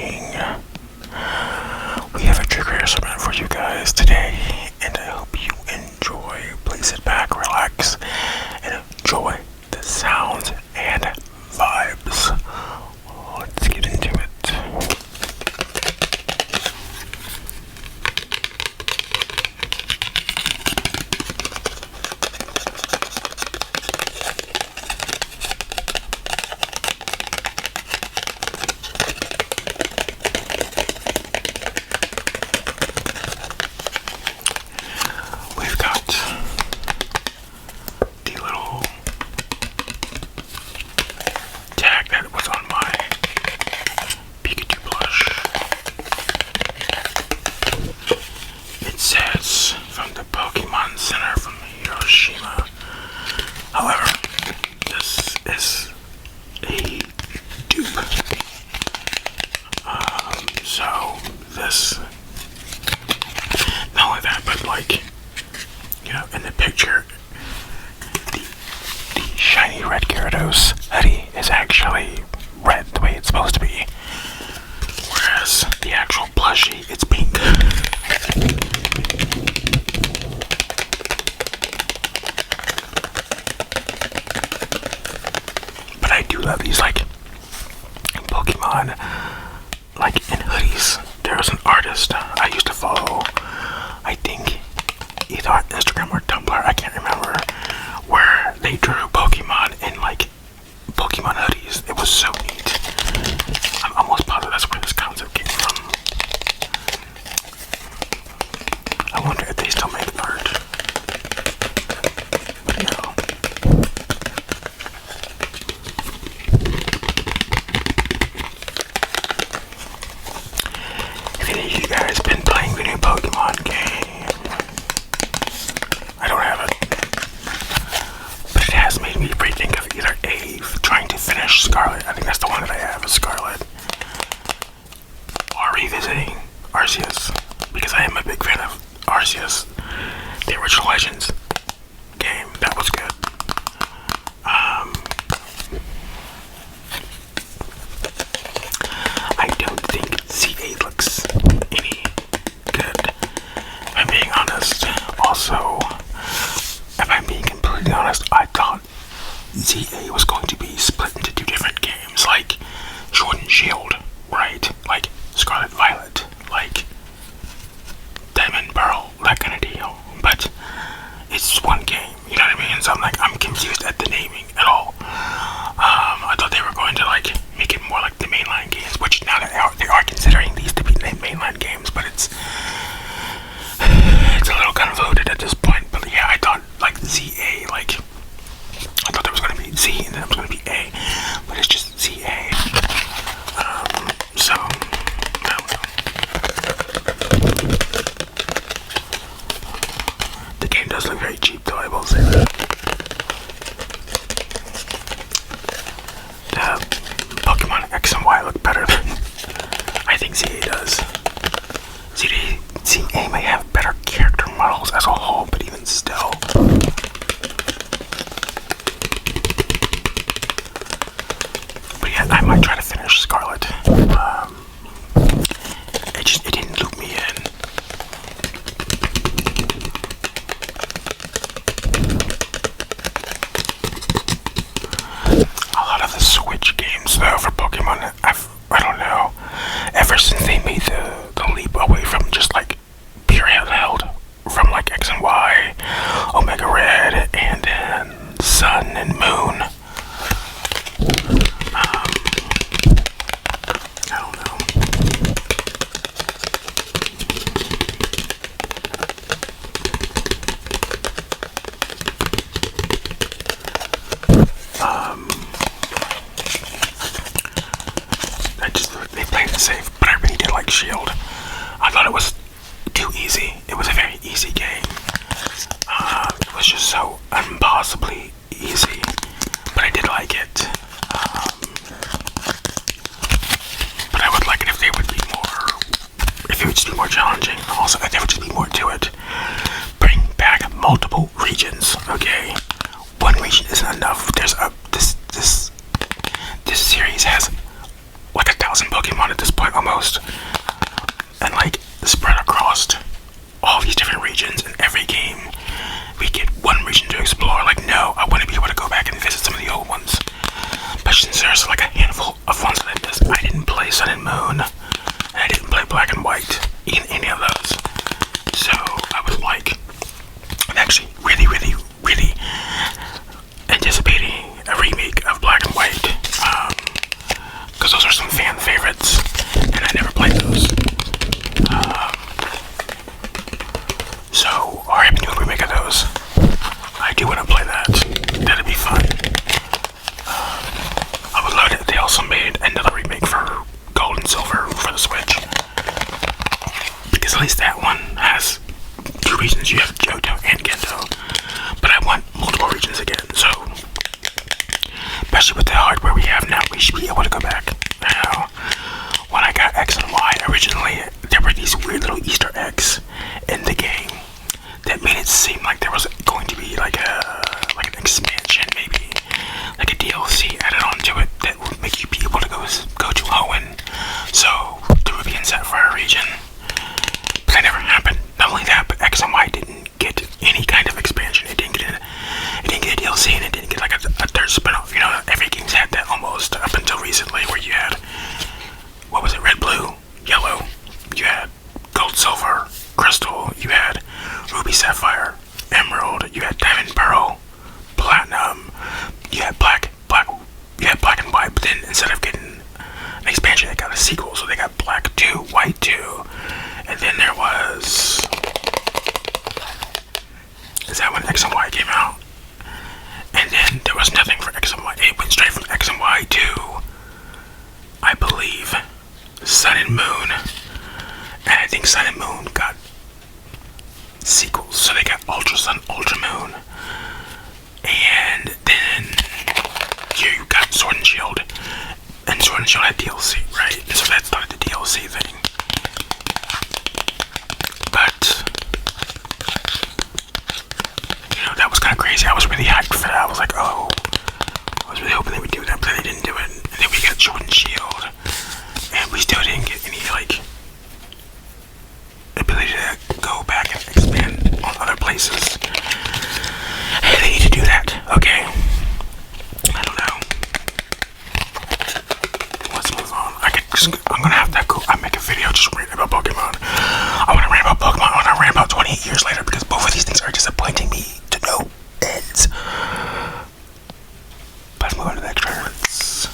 morning. We have a trigger assortment for you guys today, and I hope you enjoy. Please sit back, relax, and enjoy the sounds and vibes. Let's get into it. We've got the little tag that was on my Pikachu plush. It says from the Pokémon Center from Hiroshima. However, this is a dupe. So this, not only that, but like, you know, in the picture, the shiny red Gyarados hoodie is actually red the way it's supposed to be, whereas the actual plushie, it's pink. But I do love these, like, Pokemon, like, in hoodies. There was an artist I used to follow, I think either on Instagram or Tumblr, I can't remember, where they drew Pokemon in, like, Pokemon hoodies. It was so neat. I'm almost positive that's where this concept came from. I wonder if they still make art. But no. If any of you guys been playing the new Pokemon game, I don't have it, but it has made me rethink of either A, trying to finish Scarlet, I think that's the one that I have, is Scarlet, or revisiting Arceus, because I am a big fan of Arceus, the original Legends game. That was good. I don't think CA looks any good, if I'm being honest. Also, if I'm being completely honest, I thought ZA was going to be split into two different games, like Sword and Shield, right? Like Scarlet Violet, like Diamond Pearl, that kind of deal. But it's one game, you know what I mean? So I'm confused at the naming at all. I thought they were going to like make it more like the mainline games, which now they are considering these to be mainline games, but it's a little convoluted at this point. But yeah, I thought like ZA, like I thought there was going to be Z and then it was going to be A, but it's just ZA. So I don't know. The game does look very cheap, though, I will say that. The Pokemon X and Y look better than I think ZA does. ZA may have better character models as a whole, but even still. But yeah, I might try to finish Scarlet. It didn't loop me in. A lot of the Switch games, though, for Pokemon, I don't know, ever since they made the leap away from just like pure handheld, from like X and Y, Omega Red, and then Sun and Moon. I don't know. They played it safe, but I really did like Shield. I thought it was too easy. It was a very easy game. It was just so impossibly easy, but I did like it. But I would like it if they would be more, if it would just be more challenging. Also, if there would just be more to it. Bring back multiple regions, okay? One region isn't enough. There's this series has like 1,000 Pokemon at this point almost. a remake of Black and White, because those are some fan favorites, and I never played those. So, or I have to do a remake of those. I do want to play that. That'd be fun. I would love it if they also made another remake for Gold and Silver for the Switch. Because at least that one has two regions. You have Johto and Gendo. But I want multiple regions again, so especially with the hardware we have now, we should be able to go back. Now, when I got X and Y originally, there were these weird little Easter eggs in the game that made it seem like there was going to be like an expansion, maybe like a DLC added onto it that would make you be able to go to Hoenn, so the Ruby and Sapphire region. But that never happened. Not only that, but X and Y didn't get any kind of expansion. It didn't get a DLC, and it didn't get like a third spin-off. You know, every game's had that almost up until recently, where you had, what was it, red, blue, yellow, you had gold, silver, crystal, you had ruby, sapphire, emerald, you had diamond, pearl, platinum, you had black and white. But then instead of getting an expansion, they got a sequel, so they got black 2, white 2, and then there was, is that when X and Y came out? And then there was nothing for X and Y. It went straight from X and Y to, I believe, Sun and Moon. And I think Sun and Moon got sequels. So they got Ultra Sun, Ultra Moon. And then you got Sword and Shield. And Sword and Shield had DLC, right? And so that started the DLC thing. But that was kind of crazy. I was really hyped for that. I was like, oh, I was really hoping they would do that, but they didn't do it. And then we got Sword and Shield, and we still didn't get any, like, ability to go back and expand on other places. Hey, they need to do that, okay? I don't know. Let's move on. I'm gonna have that go. I make a video just ranting about Pokemon. I wanna rant about Pokemon. I wanna rant about 28 years later, because both of these things are disappointing me to no ends. Let's move on to the experiments.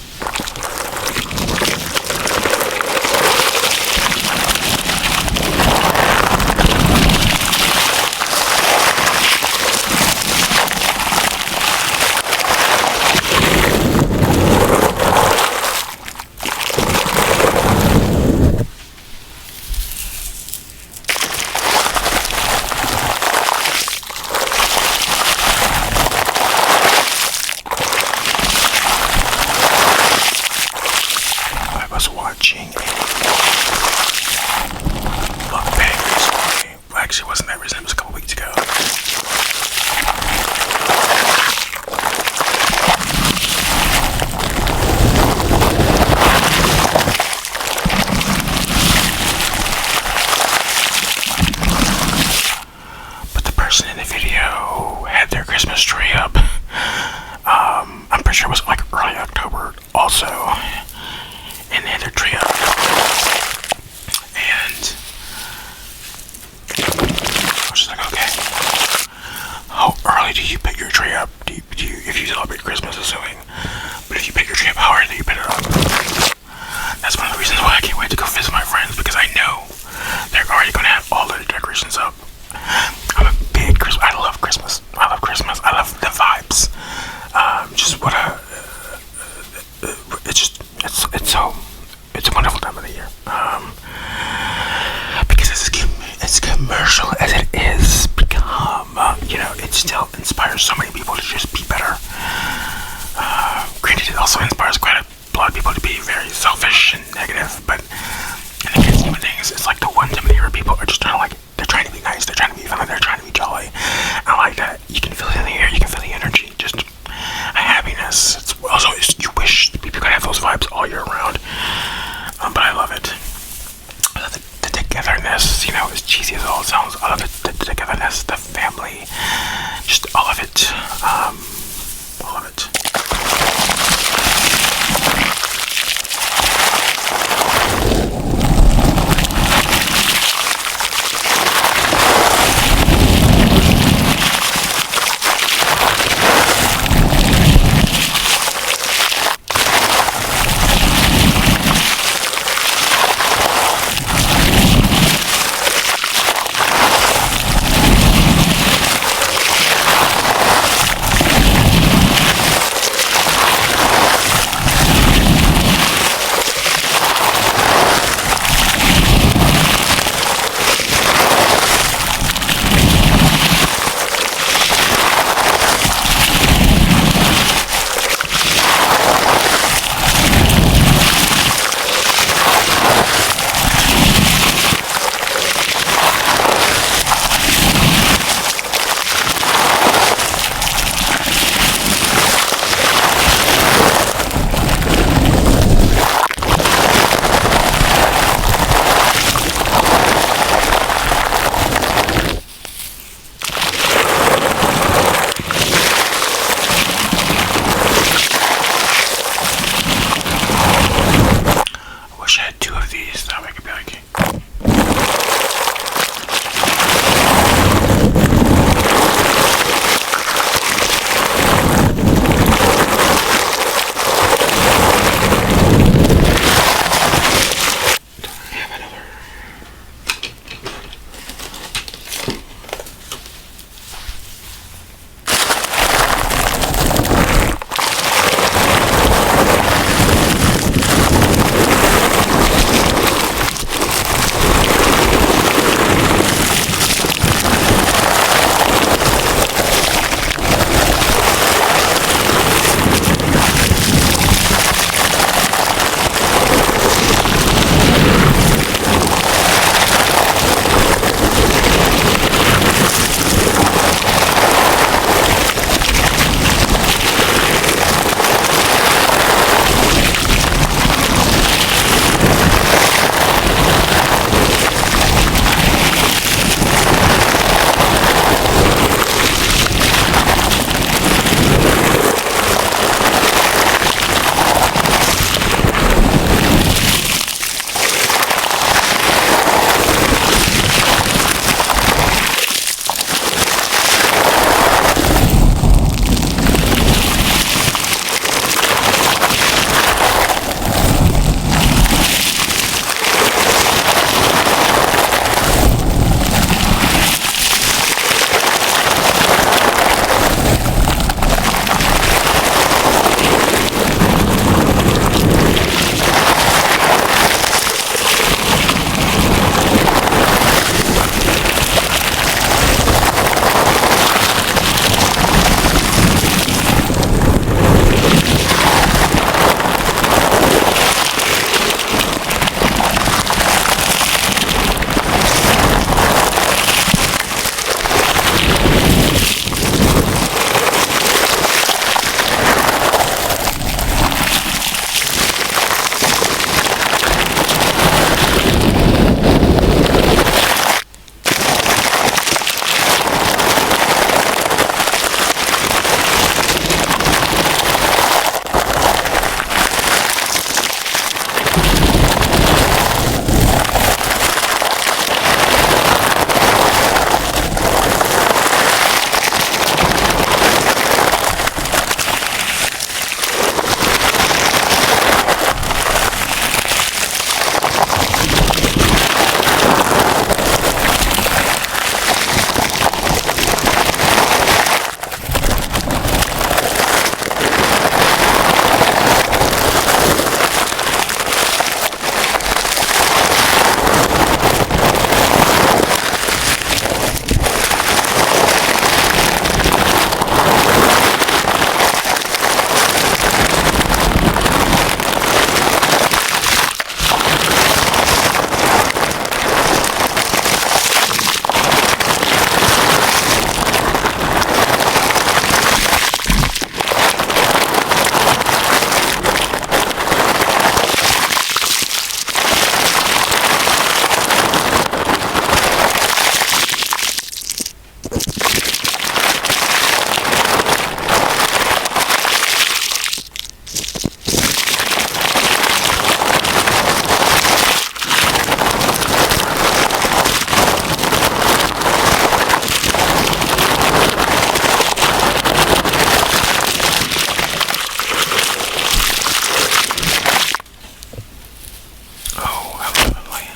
Oh, how lovely.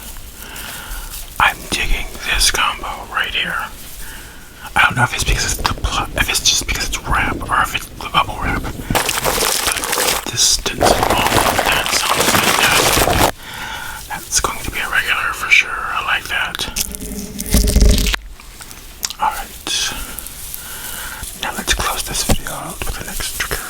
I'm digging this combo right here. I don't know if it's because if it's just because it's wrap or if it's the bubble wrap. But this stencil, that sounds fantastic. That's going to be a regular for sure. I like that. Alright. Now let's close this video out with the next trigger.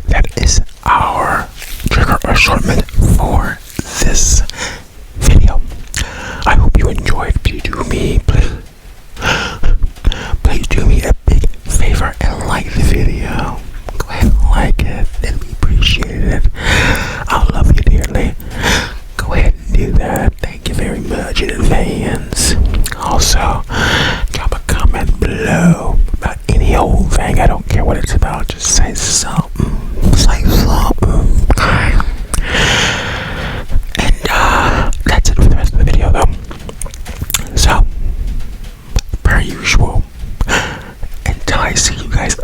that is our trigger assortment for this video. I hope you enjoyed. Please do me a big favor and like the video. Go ahead and like it, and we appreciate it. I love you dearly. Go ahead and do that. Thank you very much in advance. Also, drop a comment below about any old thing. I don't care what it's about. Just say something. Say something. And that's it for the rest of the video, though. So, per usual, until I see you guys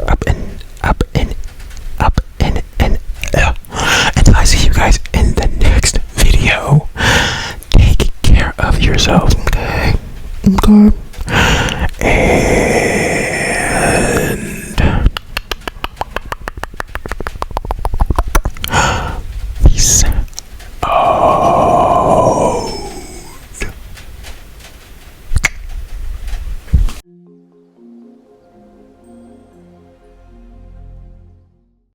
until I see you guys in the next video, take care of yourselves, okay? Okay.